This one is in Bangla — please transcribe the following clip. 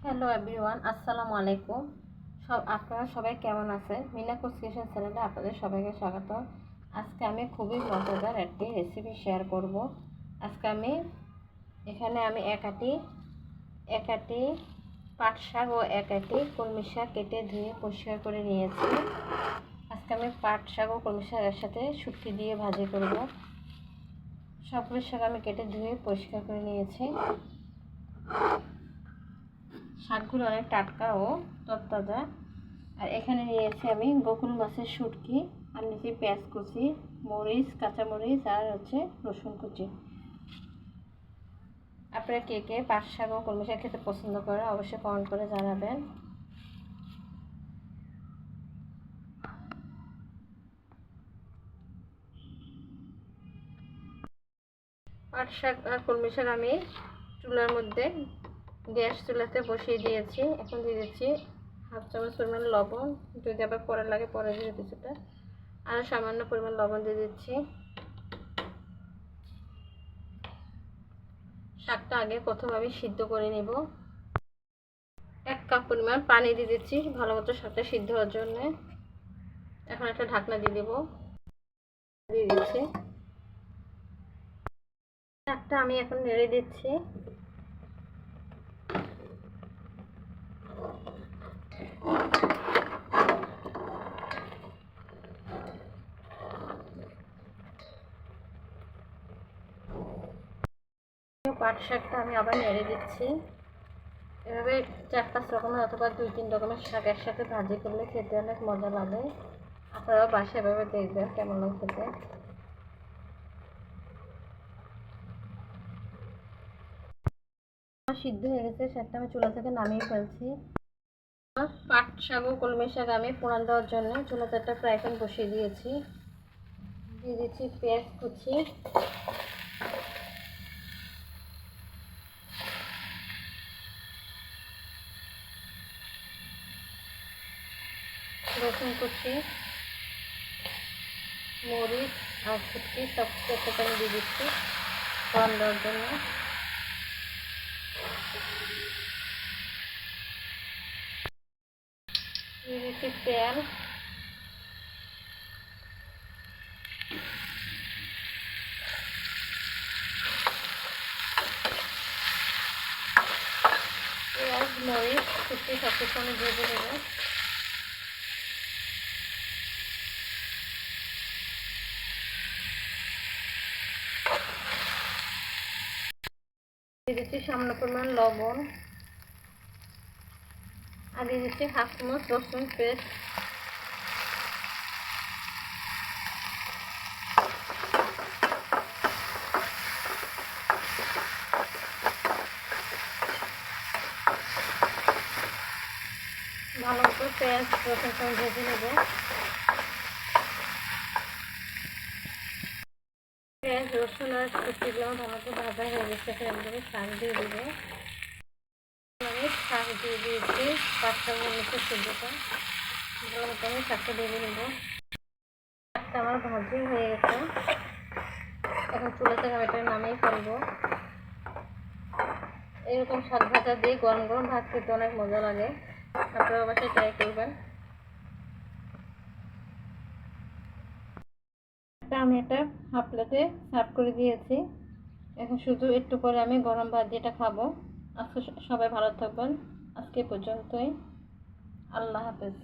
হ্যালো এভরিওয়ান, আসসালামু আলাইকুম। আপনারা সবাই কেমন আছেন? মিনা কুকস কিচেন চ্যানেলে আপনাদের সবাইকে স্বাগত। আজকে আমি খুবই মজাদার একটি রেসিপি শেয়ার করব। আজকে এখানে আমি এক আটি পাট শাক ও এক আটি কলমি শাক কেটে ধুয়ে পরিষ্কার করে নিয়েছি। আজকে আমি পাট শাক ও কলমি শাকের সাথে শুটকি দিয়ে ভাজি করব। সবগুলো শাক আমি কেটে ধুয়ে পরিষ্কার করে নিয়েছি। শাকগুলো অনেক টাটকা ও তরতাজা। আর এখানে নিয়েছি আমি গোকুল মাছের শুটকি, আর নিয়েছি পেঁয়াজ কুচি, মরিচ, কাঁচামরিচ আর রসুন কুচি। আপনারা কে কে পাট শাক ও কলমি শাক খেতে পছন্দ করেন অবশ্যই কমেন্ট করে জানাবেন। পাট শাক আর কলমি শাক আমি চুলার মধ্যে গ্যাস চুলাতে বসিয়ে দিয়েছি। এখন দিয়ে দিচ্ছি হাফ চামচ পরিমাণ লবণ, যদি আবার পরে লাগে পরে দিয়ে কিছুটা, আর সামান্য পরিমাণ লবণ দিয়ে দিচ্ছি। শাকটা আগে প্রথমে আমি সিদ্ধ করে নেব। 1 কাপ পরিমাণ পানি দিয়ে দিচ্ছি ভালো মতো শাকটা সিদ্ধ হওয়ার জন্য। এখন একটা ঢাকনা দিয়ে দেব, দিয়ে দিচ্ছি। শাকটা আমি এখন নেড়ে দিচ্ছি। পাট শাকটা আমি আবার নেড়ে দিচ্ছি। এভাবে 4-5 রকমের অথবা 2-3 রকমের শাক একসাথে ভাজি করলে খেতে অনেক মজা লাগে। আপনারা বাসায় এভাবে দেখবেন কেমন লাগে খেতে। সিদ্ধ হয়ে গেছে, শাকটা আমি চুলা থেকে নামিয়ে ফেলছি। পাট শাক ও কলমি শাক আমি ফোড়ন দেওয়ার জন্য চুলাতে একটা ফ্রাই প্যান বসিয়ে দিয়েছি। দিয়ে দিচ্ছি পেঁয়াজ কুচি, রসুন কুচি, মরিচ আর শুটকি সব একটা প্যানে দিয়ে দিচ্ছি ফোড়ন দেওয়ার জন্য। দিয়ে দিচ্ছি তেল, পেঁয়াজ, মরিচ, শুটকি সব কিছু আমি ভেজে নেব। দিয়ে দিচ্ছি সামান্য পরিমাণ লবণ, আর দিয়ে দিচ্ছি হাফ চামচ রসুন পেস্ট। ভালো মতো পেঁয়াজ রসুন ভেজে নেব। পেঁয়াজ রসুন আর শুটকিগুলো ভালো মতো ভাজা হয়ে গেছে। একদমই শাক দিয়ে দেবো। আমি শাক দিয়ে দিয়েছি, পাঁচটা মরিচের সেদ্ধটা ভালো মতো আমি শাকটা দিয়ে নেব। শাকটা আমার ভাজি হয়ে গেছে। এখন চুলা থেকে আমি এটা নামিয়ে ফেলবো। এরকম শাক ভাজা দিয়ে গরম গরম ভাত খেতে অনেক মজা লাগে। আপনারা বাসায় ট্রাই করবেন। আমি এটা হাফ প্লেটে সার্ভ করে দিয়েছি। এখন শুধু একটু পরে আমি গরম ভাত দিয়ে এটা খাবো। আজকে সবাই ভালো থাকবেন। আজকে পর্যন্তই। আল্লাহ হাফেজ।